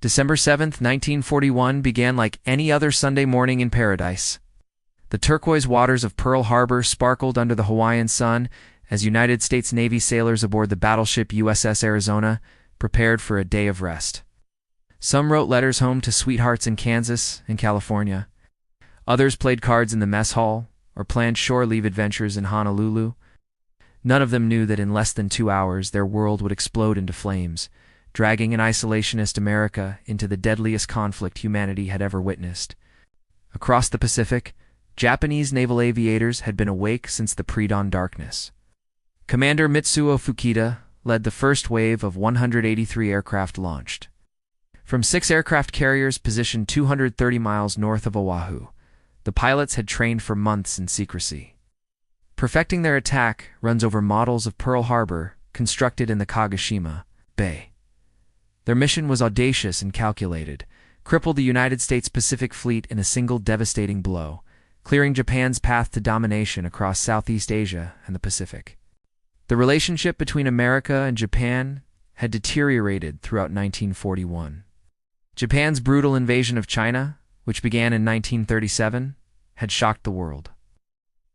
December 7, 1941 began like any other Sunday morning in paradise. The turquoise waters of Pearl Harbor sparkled under the Hawaiian sun as United States Navy sailors aboard the battleship USS Arizona prepared for a day of rest. Some wrote letters home to sweethearts in Kansas and California. Others played cards in the mess hall or planned shore leave adventures in Honolulu. None of them knew that in less than 2 hours their world would explode into flames, dragging an isolationist America into the deadliest conflict humanity had ever witnessed. Across the Pacific, Japanese naval aviators had been awake since the pre-dawn darkness. Commander Mitsuo Fuchida led the first wave of 183 aircraft launched. From 6 aircraft carriers positioned 230 miles north of Oahu, the pilots had trained for months in secrecy. Perfecting their attack runs over models of Pearl Harbor constructed in the Kagoshima Bay. Their mission was audacious and calculated, cripple the United States Pacific Fleet in a single devastating blow, clearing Japan's path to domination across Southeast Asia and the Pacific. The relationship between America and Japan had deteriorated throughout 1941. Japan's brutal invasion of China, which began in 1937, had shocked the world.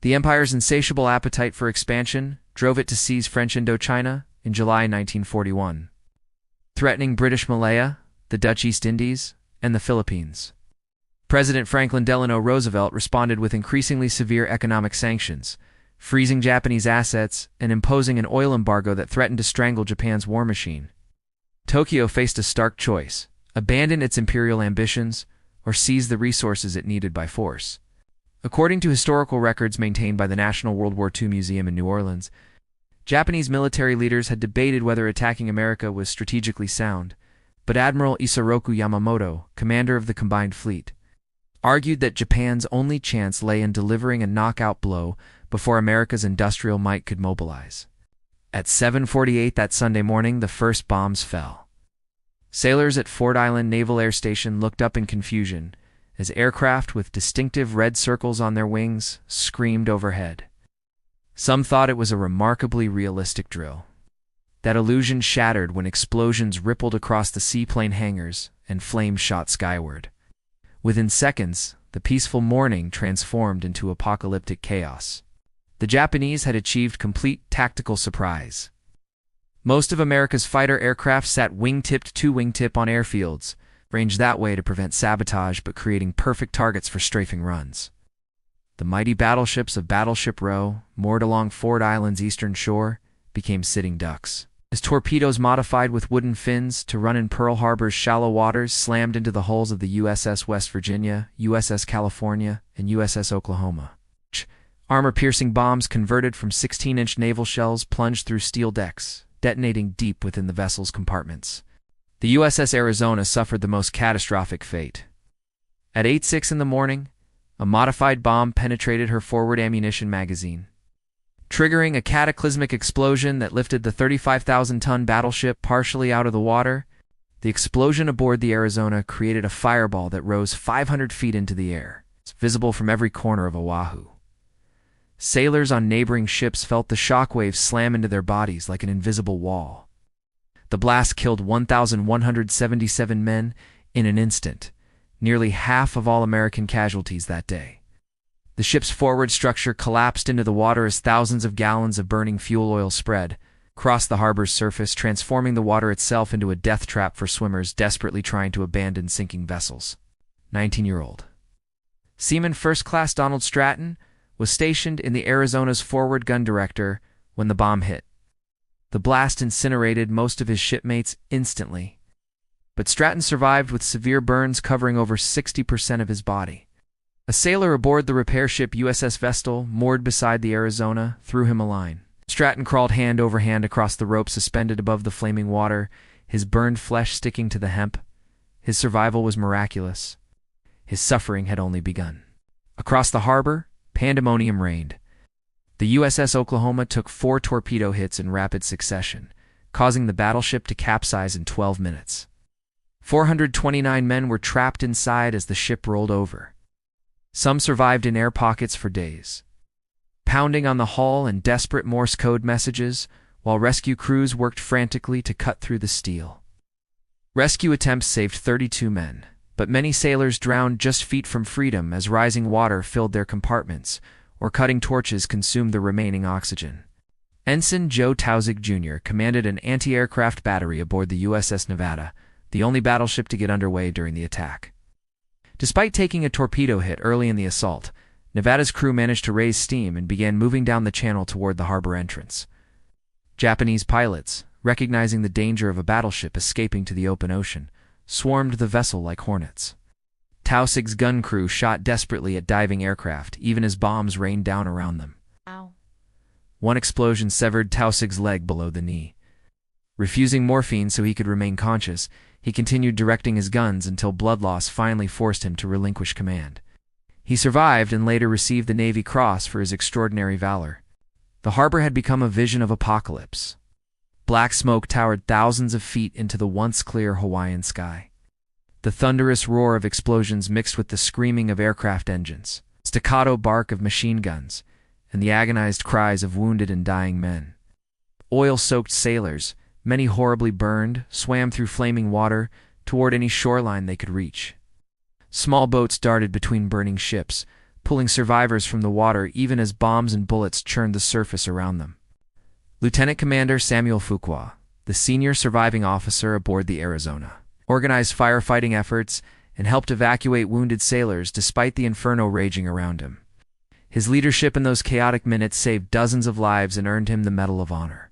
The empire's insatiable appetite for expansion drove it to seize French Indochina in July 1941, threatening British Malaya, the Dutch East Indies, and the Philippines. President Franklin Delano Roosevelt responded with increasingly severe economic sanctions, freezing Japanese assets and imposing an oil embargo that threatened to strangle Japan's war machine. Tokyo faced a stark choice: abandon its imperial ambitions or seize the resources it needed by force. According to historical records maintained by the National World War II Museum in New Orleans, Japanese military leaders had debated whether attacking America was strategically sound, but Admiral Isoroku Yamamoto, commander of the combined fleet, argued that Japan's only chance lay in delivering a knockout blow before America's industrial might could mobilize. At 7:48 that Sunday morning, the first bombs fell. Sailors at Ford Island Naval Air Station looked up in confusion as aircraft with distinctive red circles on their wings screamed overhead. Some thought it was a remarkably realistic drill. That illusion shattered when explosions rippled across the seaplane hangars and flames shot skyward. Within seconds, the peaceful morning transformed into apocalyptic chaos. The Japanese had achieved complete tactical surprise. Most of America's fighter aircraft sat wingtipped to wingtip on airfields, ranged that way to prevent sabotage but creating perfect targets for strafing runs. The mighty battleships of Battleship Row, moored along Ford Island's eastern shore, became sitting ducks, as torpedoes modified with wooden fins to run in Pearl Harbor's shallow waters slammed into the hulls of the USS West Virginia, USS California, and USS Oklahoma. Armor-piercing bombs converted from 16-inch naval shells plunged through steel decks, detonating deep within the vessel's compartments. The USS Arizona suffered the most catastrophic fate. At 8:06 in the morning, a modified bomb penetrated her forward ammunition magazine, triggering a cataclysmic explosion that lifted the 35,000-ton battleship partially out of the water. The explosion aboard the Arizona created a fireball that rose 500 feet into the air, visible from every corner of Oahu. Sailors on neighboring ships felt the shockwaves slam into their bodies like an invisible wall. The blast killed 1,177 men in an instant, nearly half of all American casualties that day. The ship's forward structure collapsed into the water as thousands of gallons of burning fuel oil spread across the harbor's surface, transforming the water itself into a death trap for swimmers desperately trying to abandon sinking vessels. 19-year-old Seaman First Class Donald Stratton was stationed in the Arizona's forward gun director when the bomb hit. The blast incinerated most of his shipmates instantly, but Stratton survived with severe burns covering over 60% of his body. A sailor aboard the repair ship USS Vestal, moored beside the Arizona, threw him a line. Stratton crawled hand over hand across the rope suspended above the flaming water, his burned flesh sticking to the hemp. His survival was miraculous. His suffering had only begun. Across the harbor, pandemonium reigned. The USS Oklahoma took 4 torpedo hits in rapid succession, causing the battleship to capsize in 12 minutes. 429 men were trapped inside as the ship rolled over. Some survived in air pockets for days, pounding on the hull in desperate Morse code messages, while rescue crews worked frantically to cut through the steel. Rescue attempts saved 32 men, but many sailors drowned just feet from freedom as rising water filled their compartments, or cutting torches consumed the remaining oxygen. Ensign Joe Taussig Jr. commanded an anti-aircraft battery aboard the USS Nevada, the only battleship to get underway during the attack. Despite taking a torpedo hit early in the assault, Nevada's crew managed to raise steam and began moving down the channel toward the harbor entrance. Japanese pilots, recognizing the danger of a battleship escaping to the open ocean, swarmed the vessel like hornets. Taussig's gun crew shot desperately at diving aircraft, even as bombs rained down around them. Ow. One explosion severed Taussig's leg below the knee. Refusing morphine so he could remain conscious, he continued directing his guns until blood loss finally forced him to relinquish command. He survived and later received the Navy Cross for his extraordinary valor. The harbor had become a vision of apocalypse. Black smoke towered thousands of feet into the once clear Hawaiian sky. The thunderous roar of explosions mixed with the screaming of aircraft engines, staccato bark of machine guns, and the agonized cries of wounded and dying men. Oil-soaked sailors, many horribly burned, swam through flaming water toward any shoreline they could reach. Small boats darted between burning ships, pulling survivors from the water even as bombs and bullets churned the surface around them. Lieutenant Commander Samuel Fuqua, the senior surviving officer aboard the Arizona, organized firefighting efforts and helped evacuate wounded sailors despite the inferno raging around him. His leadership in those chaotic minutes saved dozens of lives and earned him the Medal of Honor,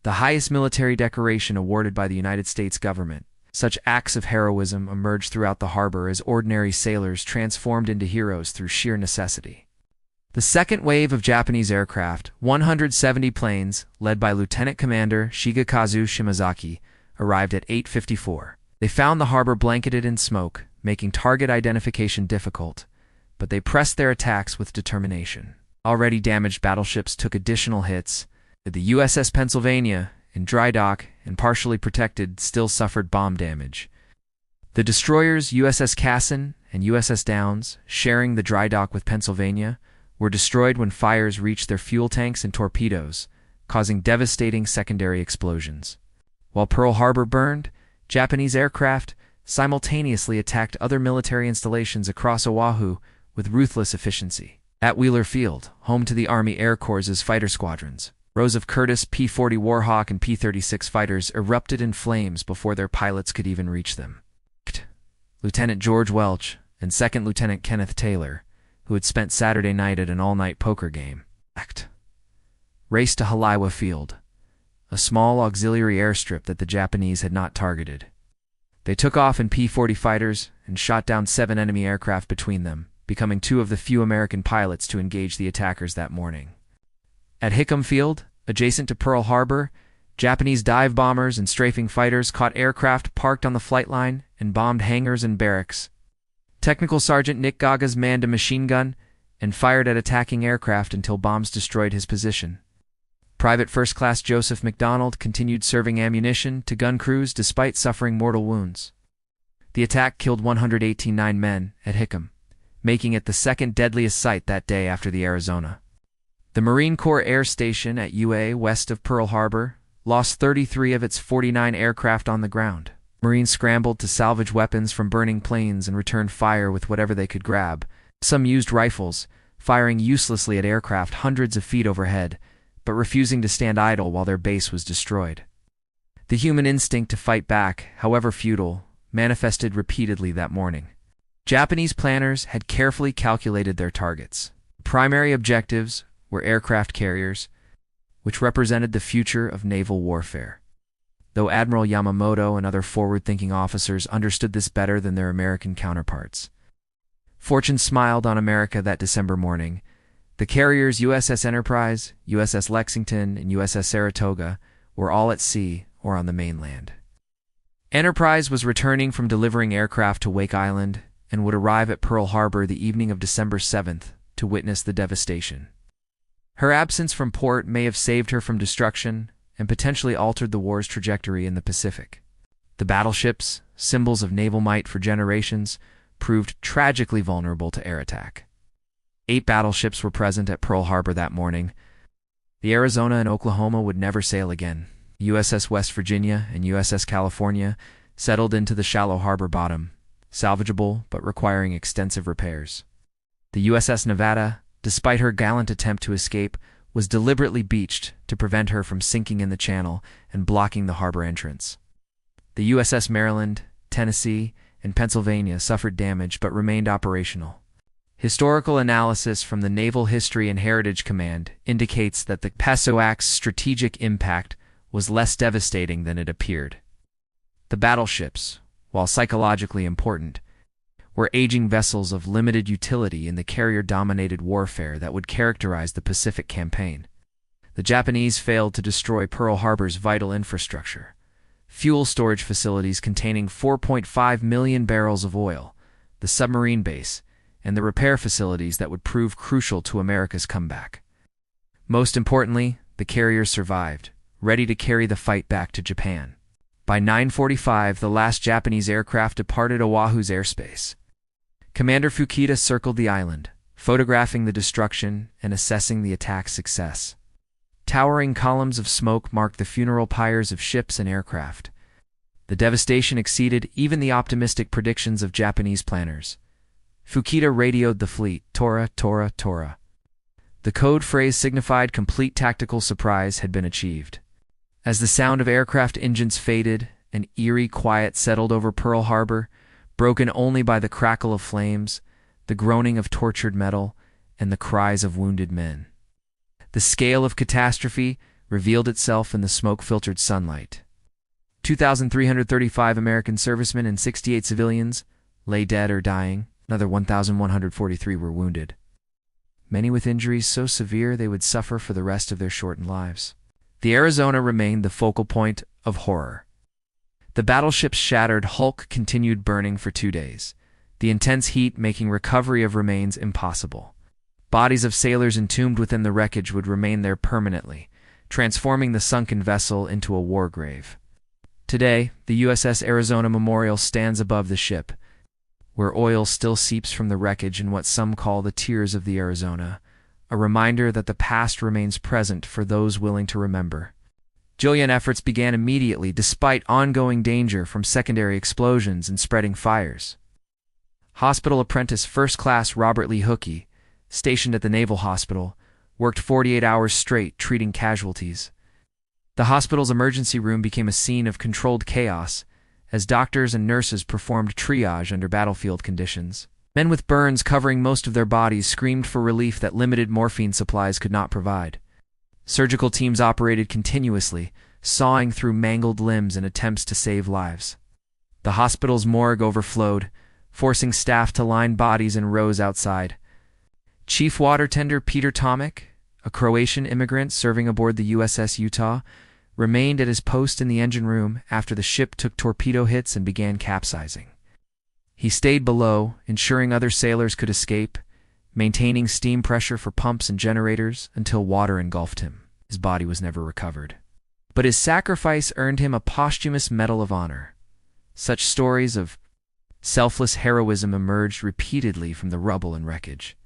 the highest military decoration awarded by the United States government. Such acts of heroism emerged throughout the harbor as ordinary sailors transformed into heroes through sheer necessity. The second wave of Japanese aircraft, 170 planes, led by Lieutenant Commander Shigekazu Shimazaki, arrived at 8:54. They found the harbor blanketed in smoke, making target identification difficult, but they pressed their attacks with determination. Already damaged battleships took additional hits. The USS Pennsylvania, in dry dock and partially protected, still suffered bomb damage. The destroyers USS Cassin and USS Downs, sharing the dry dock with Pennsylvania, were destroyed when fires reached their fuel tanks and torpedoes, causing devastating secondary explosions. While Pearl Harbor burned, Japanese aircraft simultaneously attacked other military installations across Oahu with ruthless efficiency. At Wheeler Field, home to the Army Air Corps' fighter squadrons, rows of Curtiss P-40 Warhawk and P-36 fighters erupted in flames before their pilots could even reach them. Lieutenant George Welch and Second Lieutenant Kenneth Taylor, who had spent Saturday night at an all-night poker game, raced to Halaiwa Field, a small auxiliary airstrip that the Japanese had not targeted. They took off in P-40 fighters and shot down 7 enemy aircraft between them, becoming 2 of the few American pilots to engage the attackers that morning. At Hickam Field, adjacent to Pearl Harbor, Japanese dive bombers and strafing fighters caught aircraft parked on the flight line and bombed hangars and barracks. Technical Sergeant Nick Gagas manned a machine gun and fired at attacking aircraft until bombs destroyed his position. Private First Class Joseph McDonald continued serving ammunition to gun crews despite suffering mortal wounds. The attack killed 118 men at Hickam, making it the second deadliest site that day after the Arizona. The Marine Corps Air Station at UA west of Pearl Harbor lost 33 of its 49 aircraft on the ground. Marines scrambled to salvage weapons from burning planes and returned fire with whatever they could grab. Some used rifles, firing uselessly at aircraft hundreds of feet overhead, but refusing to stand idle while their base was destroyed. The human instinct to fight back, however futile, manifested repeatedly that morning. Japanese planners had carefully calculated their targets. Primary objectives were aircraft carriers, which represented the future of naval warfare. Though Admiral Yamamoto and other forward-thinking officers understood this better than their American counterparts. Fortune smiled on America that December morning. The carriers USS Enterprise, USS Lexington, and USS Saratoga were all at sea or on the mainland. Enterprise was returning from delivering aircraft to Wake Island and would arrive at Pearl Harbor the evening of December 7th to witness the devastation. Her absence from port may have saved her from destruction and potentially altered the war's trajectory in the Pacific. The battleships, symbols of naval might for generations, proved tragically vulnerable to air attack. 8 battleships were present at Pearl Harbor that morning. The Arizona and Oklahoma would never sail again. USS West Virginia and USS California, settled into the shallow harbor bottom, salvageable but requiring extensive repairs. The USS Nevada, despite her gallant attempt to escape, was deliberately beached to prevent her from sinking in the channel and blocking the harbor entrance. The USS Maryland, Tennessee, and Pennsylvania suffered damage but remained operational. Historical analysis from the Naval History and Heritage Command indicates that the PASOAC's strategic impact was less devastating than it appeared. The battleships, while psychologically important, were aging vessels of limited utility in the carrier-dominated warfare that would characterize the Pacific Campaign. The Japanese failed to destroy Pearl Harbor's vital infrastructure: fuel storage facilities containing 4.5 million barrels of oil, the submarine base, and the repair facilities that would prove crucial to America's comeback. Most importantly, the carriers survived, ready to carry the fight back to Japan. By 9:45, the last Japanese aircraft departed Oahu's airspace. Commander Fukita circled the island, photographing the destruction and assessing the attack's success. Towering columns of smoke marked the funeral pyres of ships and aircraft. The devastation exceeded even the optimistic predictions of Japanese planners. Fukita radioed the fleet, "Tora, Tora, Tora." The code phrase signified complete tactical surprise had been achieved. As the sound of aircraft engines faded, an eerie quiet settled over Pearl Harbor, broken only by the crackle of flames, the groaning of tortured metal, and the cries of wounded men. The scale of catastrophe revealed itself in the smoke-filtered sunlight. 2,335 American servicemen and 68 civilians lay dead or dying. Another 1,143 were wounded, many with injuries so severe they would suffer for the rest of their shortened lives. The Arizona remained the focal point of horror. The battleship's shattered hulk continued burning for 2 days, the intense heat making recovery of remains impossible. Bodies of sailors entombed within the wreckage would remain there permanently, transforming the sunken vessel into a war grave. Today, the USS Arizona Memorial stands above the ship, where oil still seeps from the wreckage in what some call the tears of the Arizona, a reminder that the past remains present for those willing to remember. Julian efforts began immediately despite ongoing danger from secondary explosions and spreading fires. Hospital apprentice First Class Robert Lee Hookey, stationed at the Naval Hospital, worked 48 hours straight treating casualties. The hospital's emergency room became a scene of controlled chaos, as doctors and nurses performed triage under battlefield conditions. Men with burns covering most of their bodies screamed for relief that limited morphine supplies could not provide. Surgical teams operated continuously, sawing through mangled limbs in attempts to save lives. The hospital's morgue overflowed, forcing staff to line bodies in rows outside. Chief water tender Peter Tomic, a Croatian immigrant serving aboard the USS Utah, remained at his post in the engine room after the ship took torpedo hits and began capsizing. He stayed below, ensuring other sailors could escape, maintaining steam pressure for pumps and generators until water engulfed him. His body was never recovered. But his sacrifice earned him a posthumous Medal of Honor. Such stories of selfless heroism emerged repeatedly from the rubble and wreckage.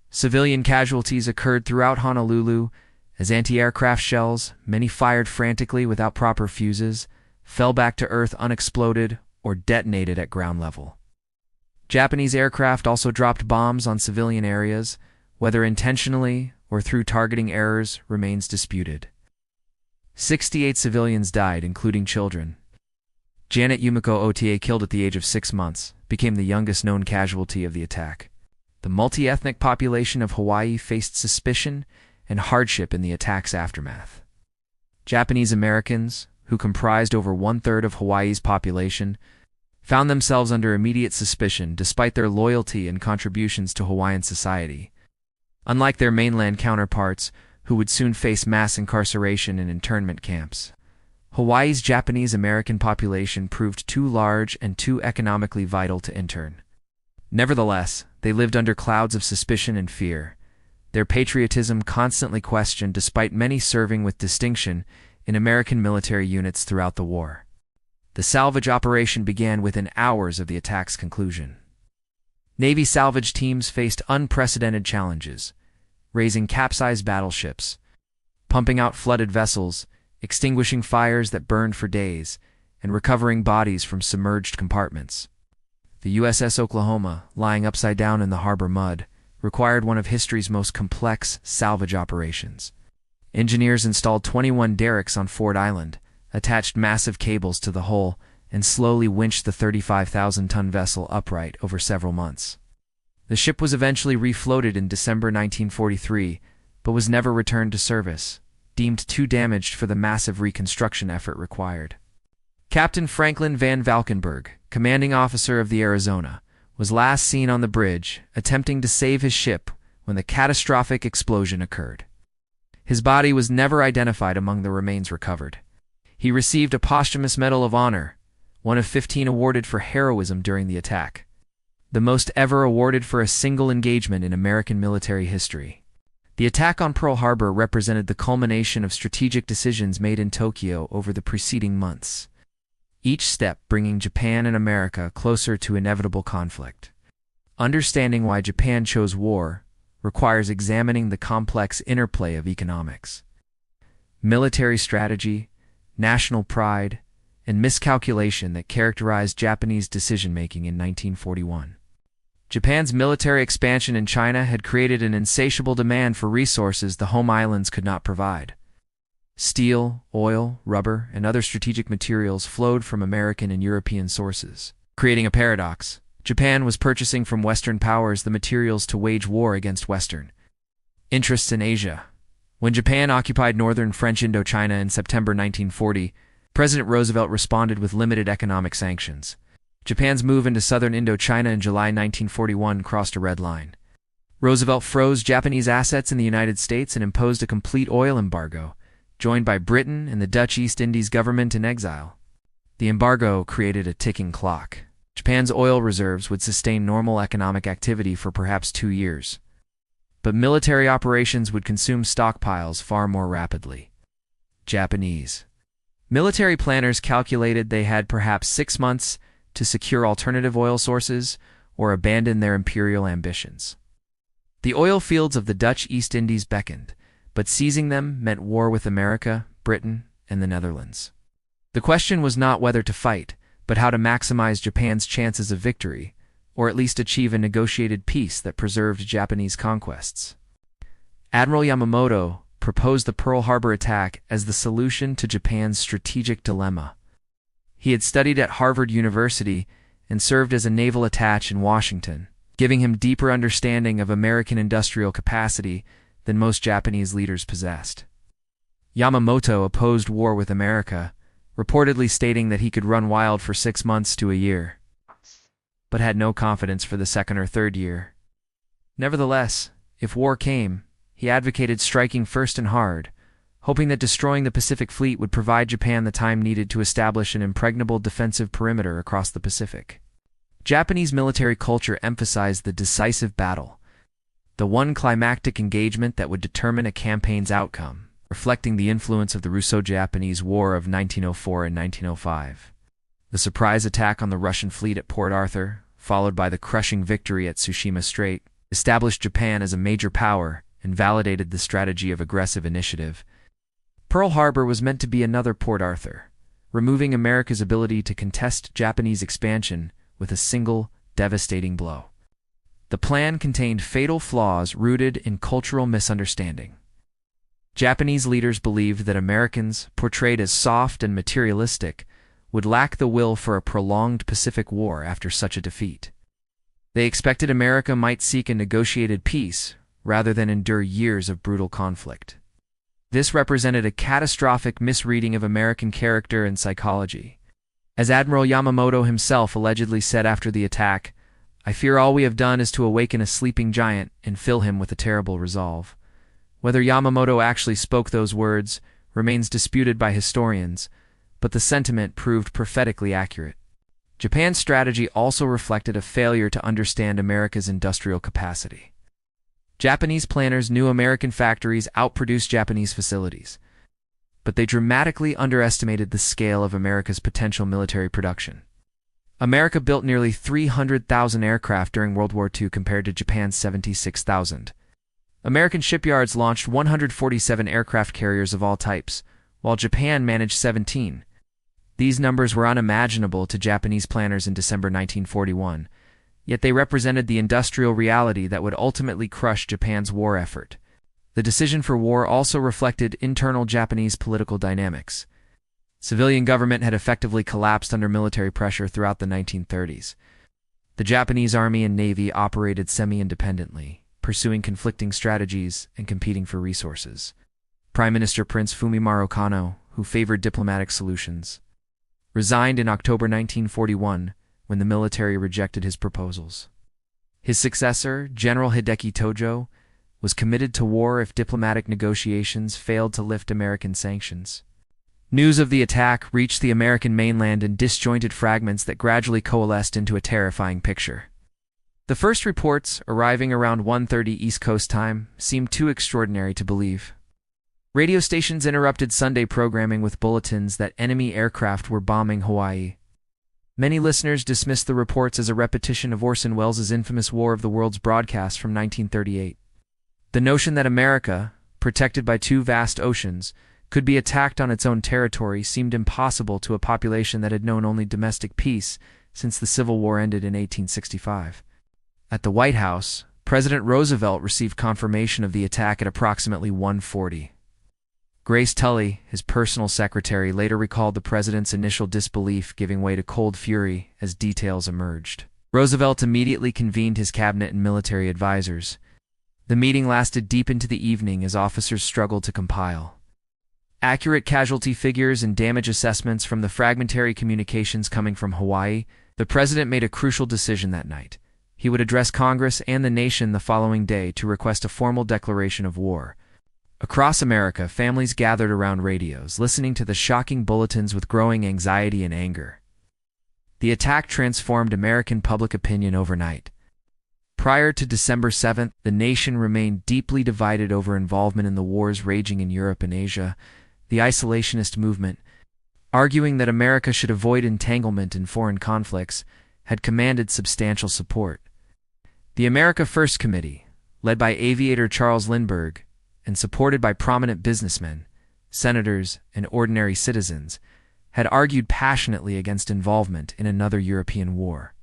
Civilian casualties occurred throughout Honolulu, as anti-aircraft shells, many fired frantically without proper fuses, fell back to Earth unexploded or detonated at ground level. Japanese aircraft also dropped bombs on civilian areas, whether intentionally or through targeting errors remains disputed. 68 civilians died, including children. Janet Yumiko Ota, killed at the age of 6 months, became the youngest known casualty of the attack. The multi-ethnic population of Hawaii faced suspicion and hardship in the attack's aftermath. Japanese Americans, who comprised over 1/3 of Hawaii's population, found themselves under immediate suspicion despite their loyalty and contributions to Hawaiian society. Unlike their mainland counterparts, who would soon face mass incarceration in internment camps, Hawaii's Japanese American population proved too large and too economically vital to intern. Nevertheless, they lived under clouds of suspicion and fear, their patriotism constantly questioned despite many serving with distinction in American military units throughout the war. The salvage operation began within hours of the attack's conclusion. Navy salvage teams faced unprecedented challenges, raising capsized battleships, pumping out flooded vessels, extinguishing fires that burned for days, and recovering bodies from submerged compartments. The USS Oklahoma, lying upside down in the harbor mud, required one of history's most complex salvage operations. Engineers installed 21 derricks on Ford Island, attached massive cables to the hull, and slowly winched the 35,000-ton vessel upright over several months. The ship was eventually refloated in December 1943, but was never returned to service, deemed too damaged for the massive reconstruction effort required. Captain Franklin Van Valkenburg, commanding officer of the Arizona, was last seen on the bridge, attempting to save his ship when the catastrophic explosion occurred. His body was never identified among the remains recovered. He received a posthumous Medal of Honor, one of 15 awarded for heroism during the attack, the most ever awarded for a single engagement in American military history. The attack on Pearl Harbor represented the culmination of strategic decisions made in Tokyo over the preceding months, each step bringing Japan and America closer to inevitable conflict. Understanding why Japan chose war requires examining the complex interplay of economics, military strategy, national pride, and miscalculation that characterized Japanese decision-making in 1941. Japan's military expansion in China had created an insatiable demand for resources the home islands could not provide. Steel, oil, rubber, and other strategic materials flowed from American and European sources, creating a paradox. Japan was purchasing from Western powers the materials to wage war against Western interests in Asia. When Japan occupied northern French Indochina in September 1940, President Roosevelt responded with limited economic sanctions. Japan's move into southern Indochina in July 1941 crossed a red line. Roosevelt froze Japanese assets in the United States and imposed a complete oil embargo, joined by Britain and the Dutch East Indies government in exile. The embargo created a ticking clock. Japan's oil reserves would sustain normal economic activity for perhaps 2 years, but military operations would consume stockpiles far more rapidly. Japanese military planners calculated they had perhaps 6 months to secure alternative oil sources or abandon their imperial ambitions. The oil fields of the Dutch East Indies beckoned, but seizing them meant war with America, Britain, and the Netherlands. The question was not whether to fight, but how to maximize Japan's chances of victory, or at least achieve a negotiated peace that preserved Japanese conquests. Admiral Yamamoto proposed the Pearl Harbor attack as the solution to Japan's strategic dilemma. He had studied at Harvard University and served as a naval attaché in Washington, giving him deeper understanding of American industrial capacity than most Japanese leaders possessed. Yamamoto opposed war with America, reportedly stating that he could run wild for 6 months to a year, but had no confidence for the second or third year. Nevertheless, if war came, he advocated striking first and hard, hoping that destroying the Pacific Fleet would provide Japan the time needed to establish an impregnable defensive perimeter across the Pacific. Japanese military culture emphasized the decisive battle, the one climactic engagement that would determine a campaign's outcome, reflecting the influence of the Russo-Japanese War of 1904 and 1905. The surprise attack on the Russian fleet at Port Arthur, followed by the crushing victory at Tsushima Strait, established Japan as a major power and validated the strategy of aggressive initiative. Pearl Harbor was meant to be another Port Arthur, removing America's ability to contest Japanese expansion with a single, devastating blow. The plan contained fatal flaws rooted in cultural misunderstanding. Japanese leaders believed that Americans, portrayed as soft and materialistic, would lack the will for a prolonged Pacific War after such a defeat. They expected America might seek a negotiated peace rather than endure years of brutal conflict. This represented a catastrophic misreading of American character and psychology. As Admiral Yamamoto himself allegedly said after the attack, "I fear all we have done is to awaken a sleeping giant and fill him with a terrible resolve." Whether Yamamoto actually spoke those words remains disputed by historians, but the sentiment proved prophetically accurate. Japan's strategy also reflected a failure to understand America's industrial capacity. Japanese planners knew American factories outproduced Japanese facilities, but they dramatically underestimated the scale of America's potential military production. America built nearly 300,000 aircraft during World War II compared to Japan's 76,000. American shipyards launched 147 aircraft carriers of all types, while Japan managed 17. These numbers were unimaginable to Japanese planners in December 1941, yet they represented the industrial reality that would ultimately crush Japan's war effort. The decision for war also reflected internal Japanese political dynamics. Civilian government had effectively collapsed under military pressure throughout the 1930s. The Japanese Army and Navy operated semi-independently, pursuing conflicting strategies and competing for resources. Prime Minister Prince Fumimaro Kano, who favored diplomatic solutions, resigned in October 1941 when the military rejected his proposals. His successor, General Hideki Tojo, was committed to war if diplomatic negotiations failed to lift American sanctions. News of the attack reached the American mainland in disjointed fragments that gradually coalesced into a terrifying picture. The first reports, arriving around 1:30 East Coast time, seemed too extraordinary to believe. Radio stations interrupted Sunday programming with bulletins that enemy aircraft were bombing Hawaii. Many listeners dismissed the reports as a repetition of Orson Welles' infamous War of the Worlds broadcast from 1938. The notion that America, protected by two vast oceans, could be attacked on its own territory seemed impossible to a population that had known only domestic peace since the Civil War ended in 1865. At the White House, President Roosevelt received confirmation of the attack at approximately 1:40. Grace Tully, his personal secretary, later recalled the president's initial disbelief giving way to cold fury as details emerged. Roosevelt immediately convened his cabinet and military advisors. The meeting lasted deep into the evening as officers struggled to compile accurate casualty figures and damage assessments from the fragmentary communications coming from Hawaii. The president made a crucial decision that night. He would address Congress and the nation the following day to request a formal declaration of war. Across America, families gathered around radios, listening to the shocking bulletins with growing anxiety and anger. The attack transformed American public opinion overnight. Prior to December 7th, the nation remained deeply divided over involvement in the wars raging in Europe and Asia. The isolationist movement, arguing that America should avoid entanglement in foreign conflicts, had commanded substantial support. The America First Committee, led by aviator Charles Lindbergh, and supported by prominent businessmen, senators, and ordinary citizens, had argued passionately against involvement in another European war.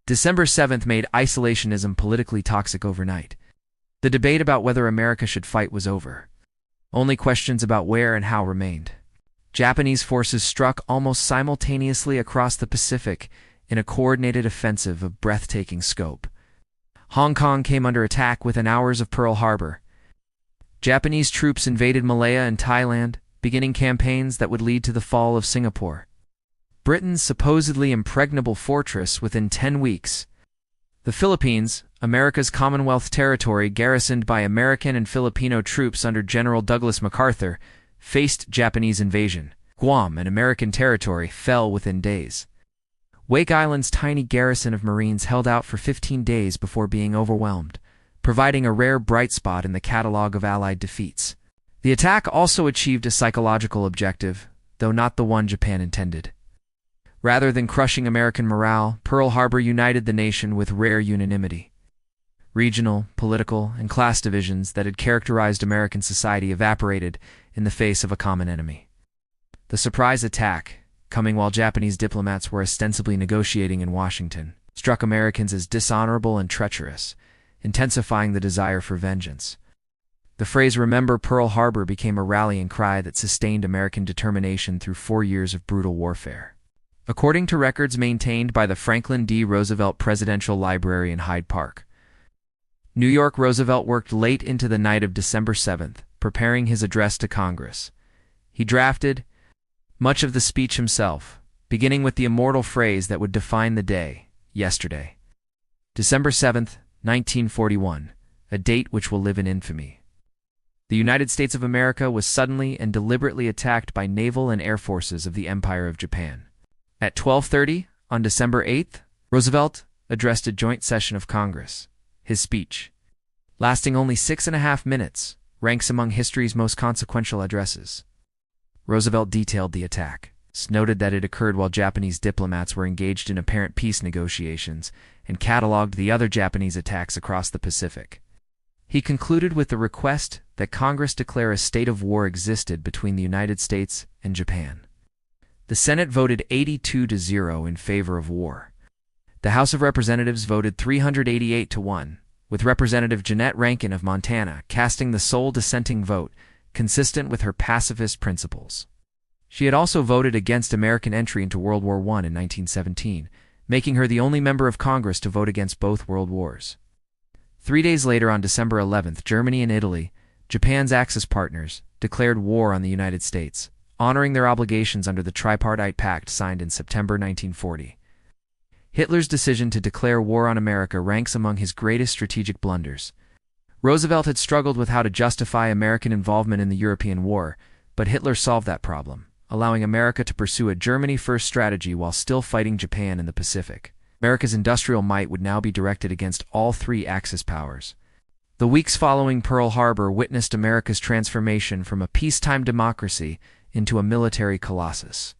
December 7th made isolationism politically toxic overnight. The debate about whether America should fight was over. Only questions about where and how remained. Japanese forces struck almost simultaneously across the Pacific in a coordinated offensive of breathtaking scope. Hong Kong came under attack within hours of Pearl Harbor. Japanese troops invaded Malaya and Thailand, beginning campaigns that would lead to the fall of Singapore. Britain's supposedly impregnable fortress within 10 weeks. The Philippines, America's Commonwealth territory garrisoned by American and Filipino troops under General Douglas MacArthur, faced Japanese invasion. Guam, an American territory, fell within days. Wake Island's tiny garrison of Marines held out for 15 days before being overwhelmed, providing a rare bright spot in the catalog of Allied defeats. The attack also achieved a psychological objective, though not the one Japan intended. Rather than crushing American morale, Pearl Harbor united the nation with rare unanimity. Regional, political, and class divisions that had characterized American society evaporated in the face of a common enemy. The surprise attack, coming while Japanese diplomats were ostensibly negotiating in Washington, struck Americans as dishonorable and treacherous, intensifying the desire for vengeance. The phrase "Remember Pearl Harbor" became a rallying cry that sustained American determination through 4 years of brutal warfare. According to records maintained by the Franklin D. Roosevelt Presidential Library in Hyde Park, New York, Roosevelt worked late into the night of December 7th, preparing his address to Congress. He drafted much of the speech himself, beginning with the immortal phrase that would define the day, yesterday. December 7th, 1941, a date which will live in infamy. The United States of America was suddenly and deliberately attacked by naval and air forces of the Empire of Japan. At 12:30 on December 8th, Roosevelt addressed a joint session of Congress. His speech, lasting only 6.5 minutes, ranks among history's most consequential addresses. Roosevelt detailed the attack, noted that it occurred while Japanese diplomats were engaged in apparent peace negotiations, and cataloged the other Japanese attacks across the Pacific. He concluded with the request that Congress declare a state of war existed between the United States and Japan. The Senate voted 82-0 in favor of war. The House of Representatives voted 388-1, with Representative Jeannette Rankin of Montana casting the sole dissenting vote, consistent with her pacifist principles. She had also voted against American entry into World War I in 1917, making her the only member of Congress to vote against both world wars. 3 days later, on December 11th, Germany and Italy, Japan's Axis partners, declared war on the United States, honoring their obligations under the Tripartite Pact signed in September 1940. Hitler's decision to declare war on America ranks among his greatest strategic blunders. Roosevelt had struggled with how to justify American involvement in the European War, but Hitler solved that problem, allowing America to pursue a Germany-first strategy while still fighting Japan in the Pacific. America's industrial might would now be directed against all three Axis powers. The weeks following Pearl Harbor witnessed America's transformation from a peacetime democracy into a military colossus.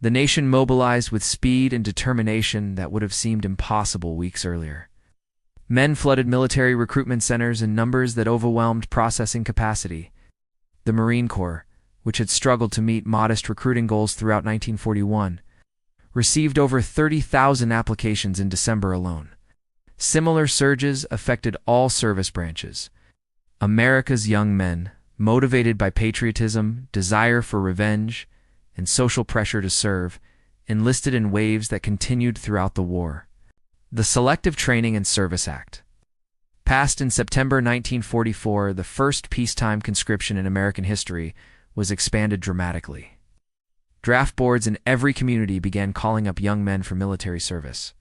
The nation mobilized with speed and determination that would have seemed impossible weeks earlier. Men flooded military recruitment centers in numbers that overwhelmed processing capacity. The Marine Corps, which had struggled to meet modest recruiting goals throughout 1941, received over 30,000 applications in December alone. Similar surges affected all service branches. America's young men, motivated by patriotism, desire for revenge, and social pressure to serve, enlisted in waves that continued throughout the war. The Selective Training and Service Act. Passed in September 1944, the first peacetime conscription in American history, was expanded dramatically. Draft boards in every community began calling up young men for military service.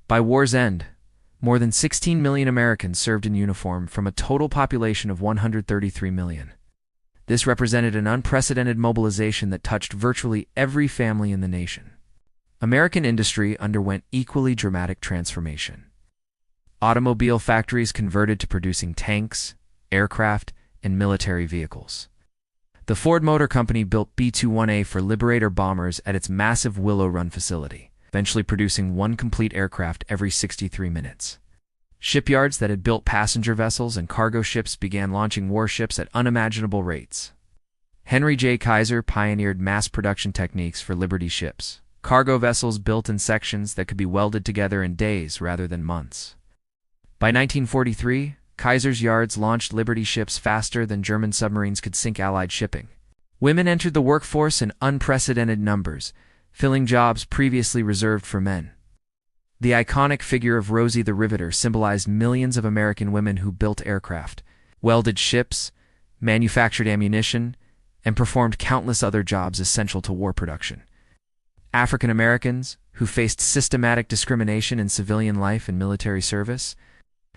By war's end, more than 16 million Americans served in uniform from a total population of 133 million. This represented an unprecedented mobilization that touched virtually every family in the nation. American industry underwent equally dramatic transformation. Automobile factories converted to producing tanks, aircraft, and military vehicles. The Ford Motor Company built B-21A for Liberator bombers at its massive Willow Run facility, eventually producing one complete aircraft every 63 minutes. Shipyards that had built passenger vessels and cargo ships began launching warships at unimaginable rates. Henry J. Kaiser pioneered mass production techniques for Liberty ships, cargo vessels built in sections that could be welded together in days rather than months. By 1943, Kaiser's yards launched Liberty ships faster than German submarines could sink Allied shipping. Women entered the workforce in unprecedented numbers, filling jobs previously reserved for men. The iconic figure of Rosie the Riveter symbolized millions of American women who built aircraft, welded ships, manufactured ammunition, and performed countless other jobs essential to war production. African Americans, who faced systematic discrimination in civilian life and military service,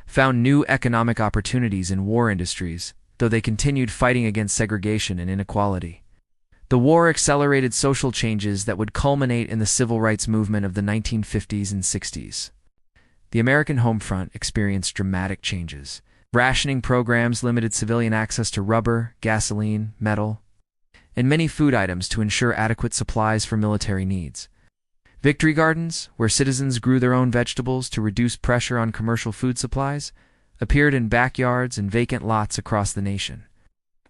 found new economic opportunities in war industries, though they continued fighting against segregation and inequality. The war accelerated social changes that would culminate in the civil rights movement of the 1950s and 60s. The American home front experienced dramatic changes. Rationing programs limited civilian access to rubber, gasoline, metal, and many food items to ensure adequate supplies for military needs. Victory gardens, where citizens grew their own vegetables to reduce pressure on commercial food supplies, appeared in backyards and vacant lots across the nation.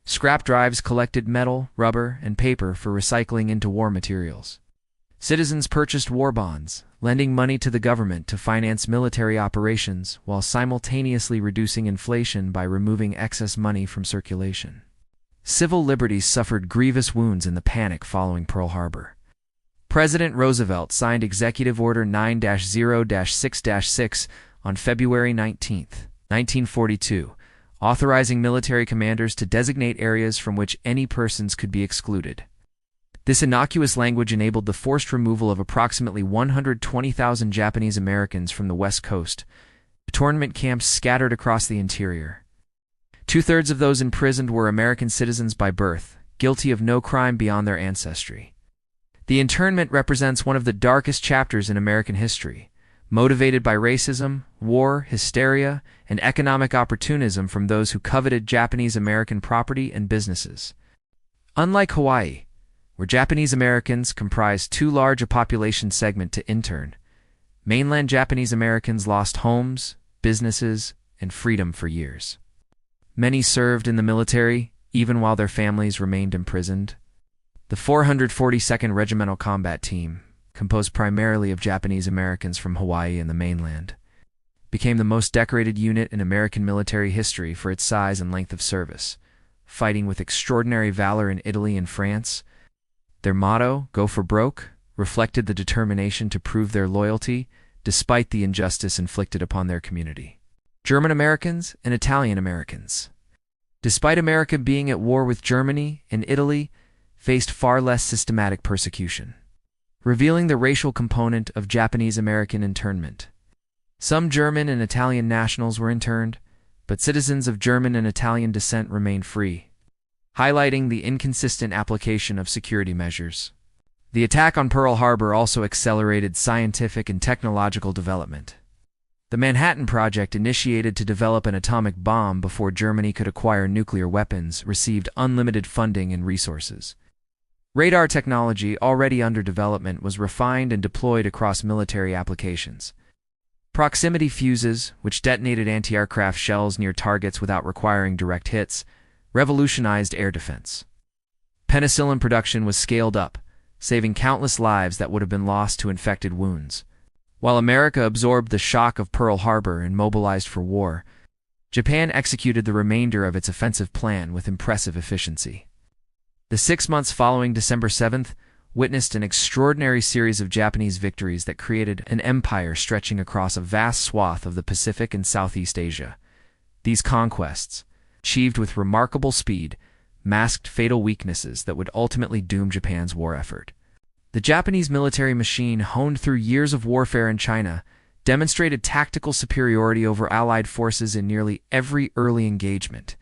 Scrap drives collected metal, rubber, and paper for recycling into war materials. Citizens purchased war bonds, lending money to the government to finance military operations while simultaneously reducing inflation by removing excess money from circulation. Civil liberties suffered grievous wounds in the panic following Pearl Harbor. President Roosevelt signed Executive Order 9-0-6-6 on February 19, 1942, authorizing military commanders to designate areas from which any persons could be excluded. This innocuous language enabled the forced removal of approximately 120,000 Japanese Americans from the West Coast, internment camps scattered across the interior. Two-thirds of those imprisoned were American citizens by birth, guilty of no crime beyond their ancestry. The internment represents one of the darkest chapters in American history, motivated by racism, war, hysteria, and economic opportunism from those who coveted Japanese American property and businesses. Unlike Hawaii, where Japanese Americans comprised too large a population segment to intern, mainland Japanese Americans lost homes, businesses, and freedom for years. Many served in the military, even while their families remained imprisoned. The 442nd Regimental Combat Team, composed primarily of Japanese Americans from Hawaii and the mainland, became the most decorated unit in American military history for its size and length of service, fighting with extraordinary valor in Italy and France. Their motto, "Go for broke," reflected the determination to prove their loyalty despite the injustice inflicted upon their community. German Americans and Italian Americans, despite America being at war with Germany and Italy, faced far less systematic persecution, revealing the racial component of Japanese-American internment. Some German and Italian nationals were interned, but citizens of German and Italian descent remained free, highlighting the inconsistent application of security measures. The attack on Pearl Harbor also accelerated scientific and technological development. The Manhattan Project, initiated to develop an atomic bomb before Germany could acquire nuclear weapons, received unlimited funding and resources. Radar technology, already under development, was refined and deployed across military applications. Proximity fuses, which detonated anti-aircraft shells near targets without requiring direct hits, revolutionized air defense. Penicillin production was scaled up, saving countless lives that would have been lost to infected wounds. While America absorbed the shock of Pearl Harbor and mobilized for war, Japan executed the remainder of its offensive plan with impressive efficiency. The 6 months following December 7th witnessed an extraordinary series of Japanese victories that created an empire stretching across a vast swath of the Pacific and Southeast Asia. These conquests, achieved with remarkable speed, masked fatal weaknesses that would ultimately doom Japan's war effort. The Japanese military machine, honed through years of warfare in China, demonstrated tactical superiority over Allied forces in nearly every early engagement.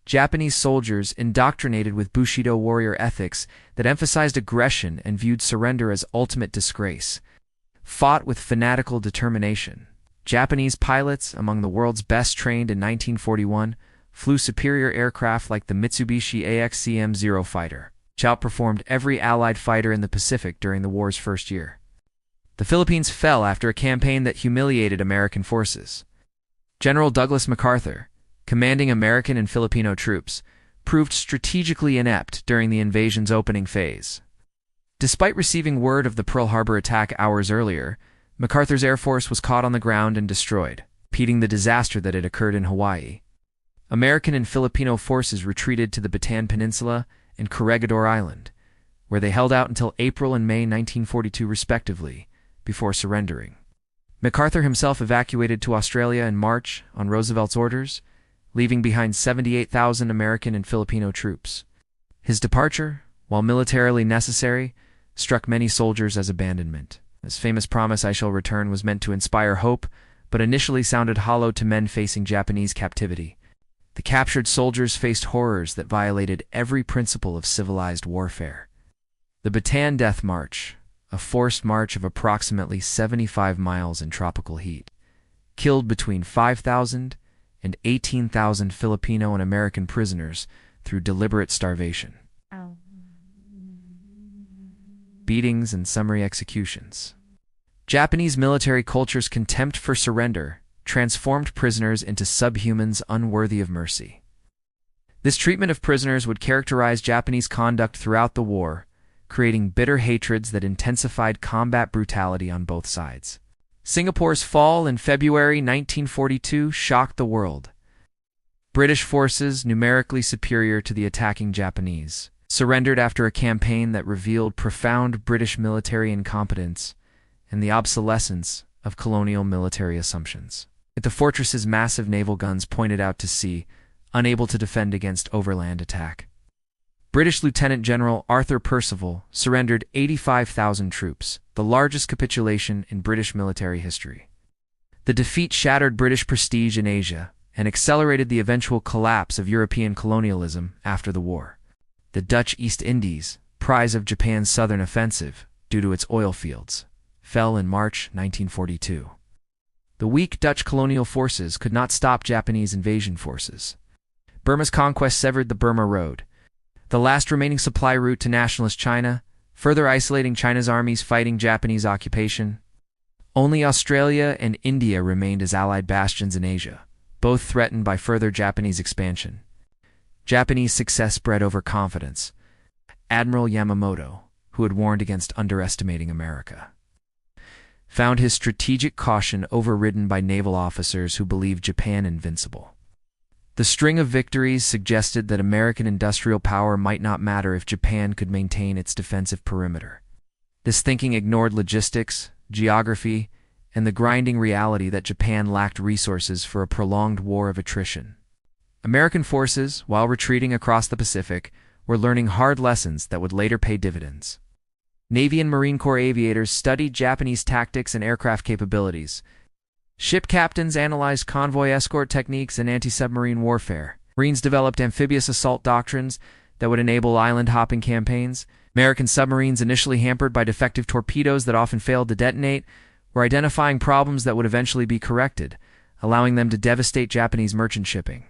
Japanese soldiers, indoctrinated with Bushido warrior ethics that emphasized aggression and viewed surrender as ultimate disgrace, fought with fanatical determination. Japanese pilots, among the world's best trained in 1941, flew superior aircraft like the Mitsubishi AXCM-0 fighter, which outperformed every Allied fighter in the Pacific during the war's first year. The Philippines fell after a campaign that humiliated American forces. General Douglas MacArthur, commanding American and Filipino troops, proved strategically inept during the invasion's opening phase. Despite receiving word of the Pearl Harbor attack hours earlier, MacArthur's Air Force was caught on the ground and destroyed, repeating the disaster that had occurred in Hawaii. American and Filipino forces retreated to the Bataan Peninsula and Corregidor Island, where they held out until April and May 1942 respectively, before surrendering. MacArthur himself evacuated to Australia in March on Roosevelt's orders, leaving behind 78,000 American and Filipino troops. His departure, while militarily necessary, struck many soldiers as abandonment. His famous promise, "I shall return," was meant to inspire hope, but initially sounded hollow to men facing Japanese captivity. The captured soldiers faced horrors that violated every principle of civilized warfare. The Bataan Death March, a forced march of approximately 75 miles in tropical heat, killed between 5,000 and 18,000 Filipino and American prisoners through deliberate starvation, beatings, and summary executions. Japanese military culture's contempt for surrender transformed prisoners into subhumans unworthy of mercy. This treatment of prisoners would characterize Japanese conduct throughout the war, creating bitter hatreds that intensified combat brutality on both sides. Singapore's fall in February 1942 shocked the world. British forces, numerically superior to the attacking Japanese, surrendered after a campaign that revealed profound British military incompetence and the obsolescence of colonial military assumptions. Yet the fortress's massive naval guns pointed out to sea, unable to defend against overland attack. British Lieutenant General Arthur Percival surrendered 85,000 troops, the largest capitulation in British military history. The defeat shattered British prestige in Asia and accelerated the eventual collapse of European colonialism after the war. The Dutch East Indies, prize of Japan's southern offensive due to its oil fields, fell in March 1942. The weak Dutch colonial forces could not stop Japanese invasion forces. Burma's conquest severed the Burma Road, the last remaining supply route to nationalist China, further isolating China's armies fighting Japanese occupation. Only Australia and India remained as Allied bastions in Asia, both threatened by further Japanese expansion. Japanese success bred overconfidence. Admiral Yamamoto, who had warned against underestimating America, found his strategic caution overridden by naval officers who believed Japan invincible. The string of victories suggested that American industrial power might not matter if Japan could maintain its defensive perimeter. This thinking ignored logistics, geography, and the grinding reality that Japan lacked resources for a prolonged war of attrition. American forces, while retreating across the Pacific, were learning hard lessons that would later pay dividends. Navy and Marine Corps aviators studied Japanese tactics and aircraft capabilities. Ship captains analyzed convoy escort techniques and anti-submarine warfare. Marines developed amphibious assault doctrines that would enable island-hopping campaigns. American submarines, initially hampered by defective torpedoes that often failed to detonate, were identifying problems that would eventually be corrected, allowing them to devastate Japanese merchant shipping.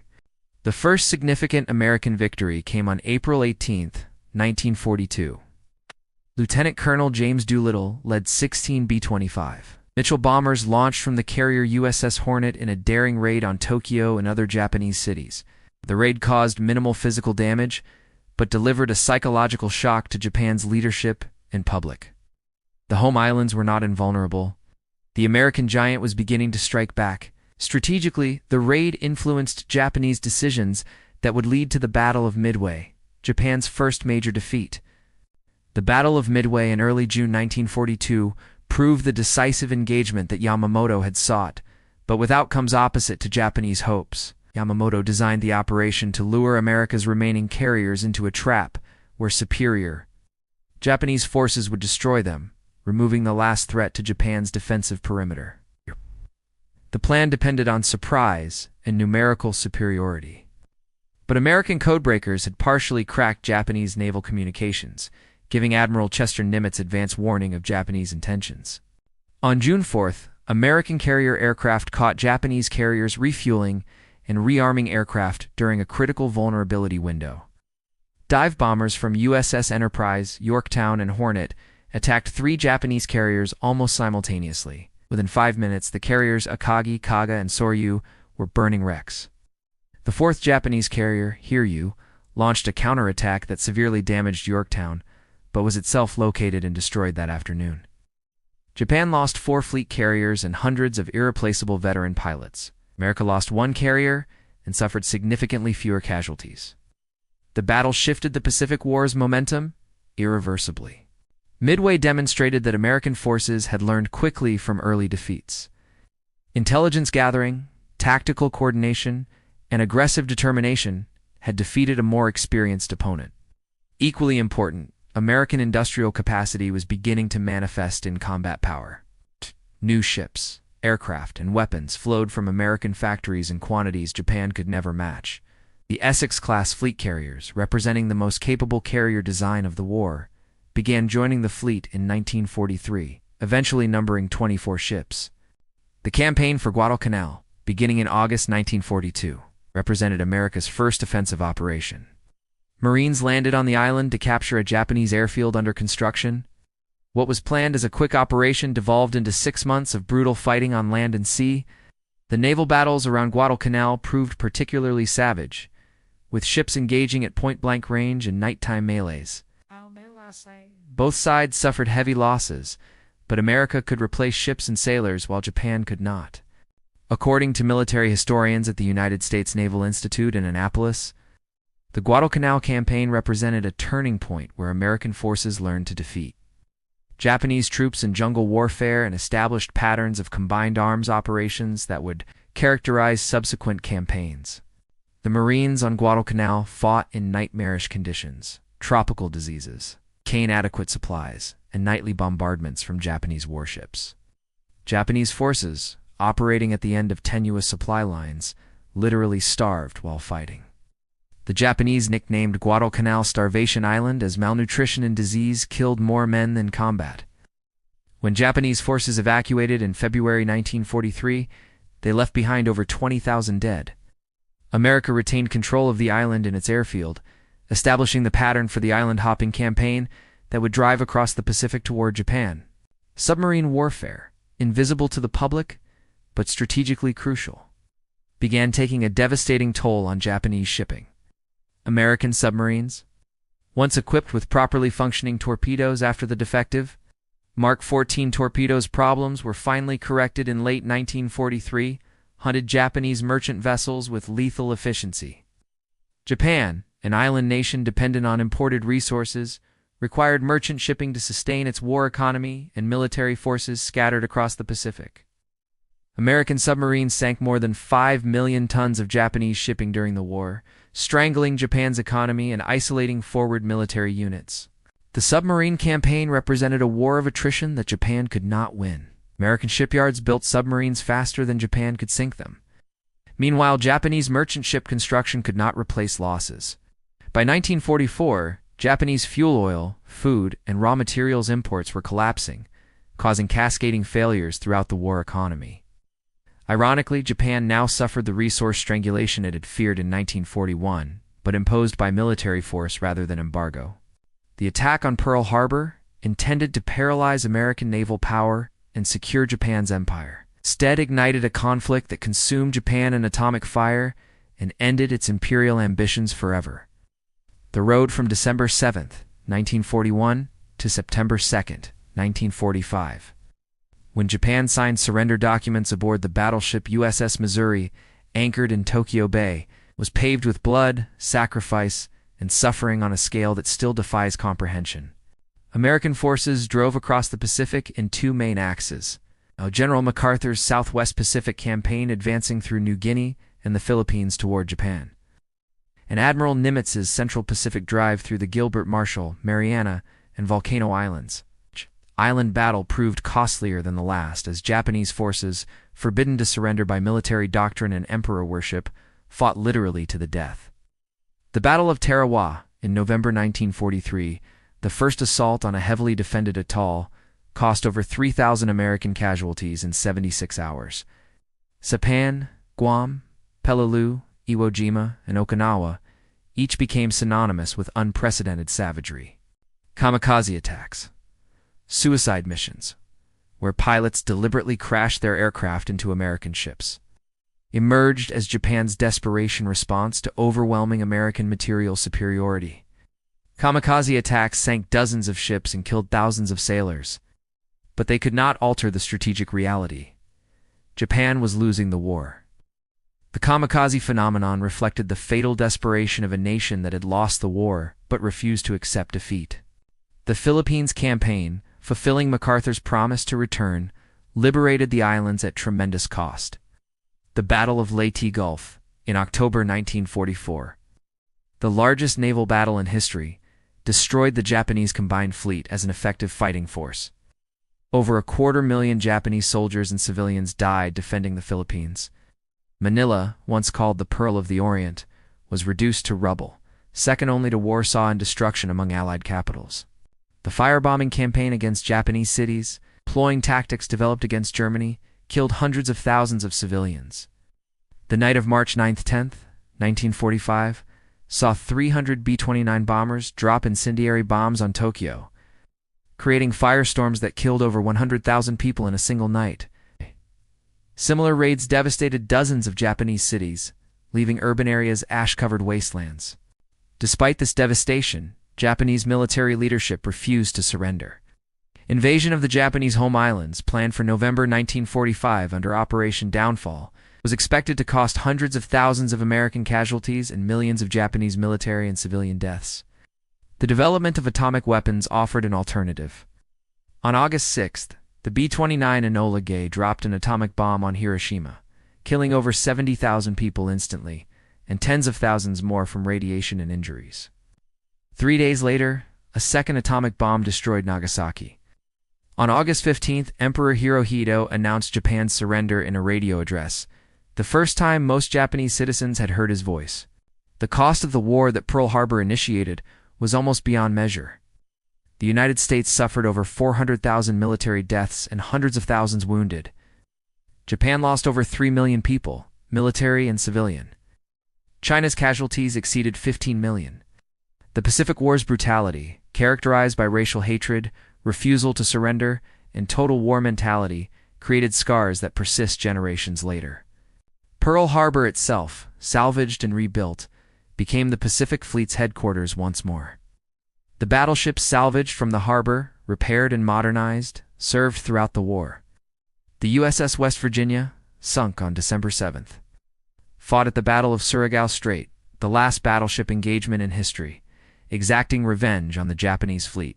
The first significant American victory came on April 18, 1942. Lieutenant Colonel James Doolittle led 16 B-25 Mitchell bombers launched from the carrier USS Hornet in a daring raid on Tokyo and other Japanese cities. The raid caused minimal physical damage, but delivered a psychological shock to Japan's leadership and public. The home islands were not invulnerable. The American giant was beginning to strike back. Strategically, the raid influenced Japanese decisions that would lead to the Battle of Midway, Japan's first major defeat. The Battle of Midway in early June 1942 proved the decisive engagement that Yamamoto had sought, but with outcomes opposite to Japanese hopes. Yamamoto designed the operation to lure America's remaining carriers into a trap where superior Japanese forces would destroy them, removing the last threat to Japan's defensive perimeter. The plan depended on surprise and numerical superiority. But American codebreakers had partially cracked Japanese naval communications, giving Admiral Chester Nimitz advance warning of Japanese intentions. On June 4th, American carrier aircraft caught Japanese carriers refueling and rearming aircraft during a critical vulnerability window. Dive bombers from USS Enterprise, Yorktown, and Hornet attacked 3 Japanese carriers almost simultaneously. Within 5 minutes, the carriers Akagi, Kaga, and Soryu were burning wrecks. The 4th Japanese carrier, Hiryu, launched a counterattack that severely damaged Yorktown, but was itself located and destroyed that afternoon. Japan lost 4 fleet carriers and hundreds of irreplaceable veteran pilots. America lost 1 carrier and suffered significantly fewer casualties. The battle shifted the Pacific War's momentum irreversibly. Midway demonstrated that American forces had learned quickly from early defeats. Intelligence gathering, tactical coordination, and aggressive determination had defeated a more experienced opponent. Equally important, American industrial capacity was beginning to manifest in combat power. New ships, aircraft, and weapons flowed from American factories in quantities Japan could never match. The Essex-class fleet carriers, representing the most capable carrier design of the war, began joining the fleet in 1943, eventually numbering 24 ships. The campaign for Guadalcanal, beginning in August 1942, represented America's first offensive operation. Marines landed on the island to capture a Japanese airfield under construction. What was planned as a quick operation devolved into 6 months of brutal fighting on land and sea. The naval battles around Guadalcanal proved particularly savage, with ships engaging at point-blank range and nighttime melees. Both sides suffered heavy losses, but America could replace ships and sailors while Japan could not. According to military historians at the United States Naval Institute in Annapolis, the Guadalcanal campaign represented a turning point where American forces learned to defeat Japanese troops in jungle warfare and established patterns of combined arms operations that would characterize subsequent campaigns. The Marines on Guadalcanal fought in nightmarish conditions, tropical diseases, inadequate supplies, and nightly bombardments from Japanese warships. Japanese forces, operating at the end of tenuous supply lines, literally starved while fighting. The Japanese nicknamed Guadalcanal Starvation Island as malnutrition and disease killed more men than combat. When Japanese forces evacuated in February 1943, they left behind over 20,000 dead. America retained control of the island and its airfield, establishing the pattern for the island-hopping campaign that would drive across the Pacific toward Japan. Submarine warfare, invisible to the public but strategically crucial, began taking a devastating toll on Japanese shipping. American submarines, Once equipped with properly functioning torpedoes after the defective Mark 14 torpedoes problems were finally corrected in late 1943, hunted Japanese merchant vessels with lethal efficiency. Japan, an island nation dependent on imported resources, required merchant shipping to sustain its war economy and military forces scattered across the Pacific. American submarines sank more than 5 million tons of Japanese shipping during the war, strangling Japan's economy and isolating forward military units. The submarine campaign represented a war of attrition that Japan could not win. American shipyards built submarines faster than Japan could sink them. Meanwhile, Japanese merchant ship construction could not replace losses. By 1944, Japanese fuel oil, food, and raw materials imports were collapsing, causing cascading failures throughout the war economy. Ironically, Japan now suffered the resource strangulation it had feared in 1941, but imposed by military force rather than embargo. The attack on Pearl Harbor, intended to paralyze American naval power and secure Japan's empire, instead ignited a conflict that consumed Japan in atomic fire and ended its imperial ambitions forever. The road from December 7, 1941 to September 2, 1945. When Japan signed surrender documents aboard the battleship USS Missouri, anchored in Tokyo Bay, was paved with blood, sacrifice, and suffering on a scale that still defies comprehension. American forces drove across the Pacific in two main axes. General MacArthur's Southwest Pacific campaign advancing through New Guinea and the Philippines toward Japan, and Admiral Nimitz's Central Pacific drive through the Gilbert, Marshall, Mariana, and Volcano Islands. Island battle proved costlier than the last, as Japanese forces, forbidden to surrender by military doctrine and emperor worship, fought literally to the death. The Battle of Tarawa, in November 1943, the first assault on a heavily defended atoll, cost over 3,000 American casualties in 76 hours. Saipan, Guam, Peleliu, Iwo Jima, and Okinawa each became synonymous with unprecedented savagery. Kamikaze attacks. Suicide missions, where pilots deliberately crashed their aircraft into American ships, emerged as Japan's desperation response to overwhelming American material superiority. Kamikaze attacks sank dozens of ships and killed thousands of sailors, but they could not alter the strategic reality. Japan was losing the war. The kamikaze phenomenon reflected the fatal desperation of a nation that had lost the war but refused to accept defeat. The Philippines campaign, fulfilling MacArthur's promise to return, liberated the islands at tremendous cost. The Battle of Leyte Gulf, in October 1944, the largest naval battle in history, destroyed the Japanese combined fleet as an effective fighting force. Over 250,000 Japanese soldiers and civilians died defending the Philippines. Manila, once called the Pearl of the Orient, was reduced to rubble, second only to Warsaw in destruction among Allied capitals. The firebombing campaign against Japanese cities, employing tactics developed against Germany, killed hundreds of thousands of civilians. The night of March 9-10, 1945, saw 300 B-29 bombers drop incendiary bombs on Tokyo, creating firestorms that killed over 100,000 people in a single night. Similar raids devastated dozens of Japanese cities, leaving urban areas ash-covered wastelands. Despite this devastation, Japanese military leadership refused to surrender. Invasion of the Japanese home islands, planned for November 1945 under Operation Downfall, was expected to cost hundreds of thousands of American casualties and millions of Japanese military and civilian deaths. The development of atomic weapons offered an alternative. On August 6th, the B-29 Enola Gay dropped an atomic bomb on Hiroshima, killing over 70,000 people instantly, and tens of thousands more from radiation and injuries. 3 days later, a second atomic bomb destroyed Nagasaki. On August 15th, Emperor Hirohito announced Japan's surrender in a radio address, the first time most Japanese citizens had heard his voice. The cost of the war that Pearl Harbor initiated was almost beyond measure. The United States suffered over 400,000 military deaths and hundreds of thousands wounded. Japan lost over 3 million people, military and civilian. China's casualties exceeded 15 million. The Pacific War's brutality, characterized by racial hatred, refusal to surrender, and total war mentality, created scars that persist generations later. Pearl Harbor itself, salvaged and rebuilt, became the Pacific Fleet's headquarters once more. The battleships salvaged from the harbor, repaired and modernized, served throughout the war. The USS West Virginia, sunk on December 7th, fought at the Battle of Surigao Strait, the last battleship engagement in history, exacting revenge on the Japanese fleet.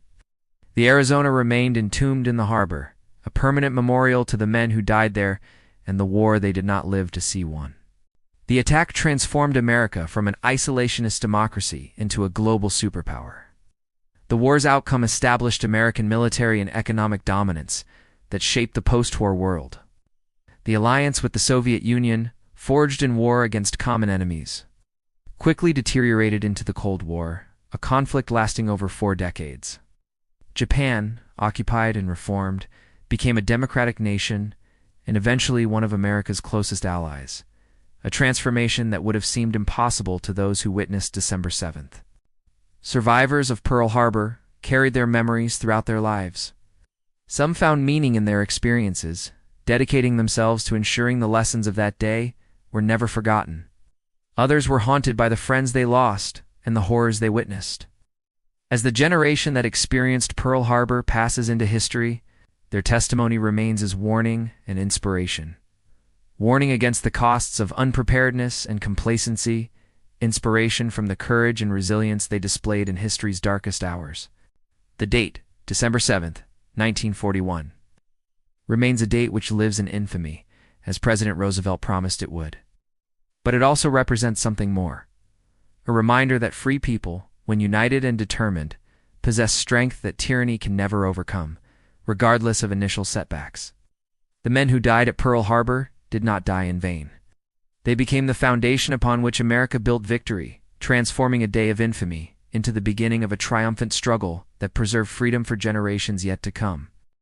The Arizona remained entombed in the harbor, a permanent memorial to the men who died there and the war they did not live to see won. The attack transformed America from an isolationist democracy into a global superpower. The war's outcome established American military and economic dominance that shaped the post-war world. The alliance with the Soviet Union, forged in war against common enemies, quickly deteriorated into the Cold War, a conflict lasting over 4 decades. Japan, occupied and reformed, became a democratic nation and eventually one of America's closest allies, a transformation that would have seemed impossible to those who witnessed December 7th. Survivors of Pearl Harbor carried their memories throughout their lives. Some found meaning in their experiences, dedicating themselves to ensuring the lessons of that day were never forgotten. Others were haunted by the friends they lost and the horrors they witnessed. As the generation that experienced Pearl Harbor passes into history, their testimony remains as warning and inspiration. Warning against the costs of unpreparedness and complacency, inspiration from the courage and resilience they displayed in history's darkest hours. The date, December 7th, 1941, remains a date which lives in infamy, as President Roosevelt promised it would. But it also represents something more, a reminder that free people, when united and determined, possess strength that tyranny can never overcome, regardless of initial setbacks. The men who died at Pearl Harbor did not die in vain. They became the foundation upon which America built victory, transforming a day of infamy into the beginning of a triumphant struggle that preserved freedom for generations yet to come.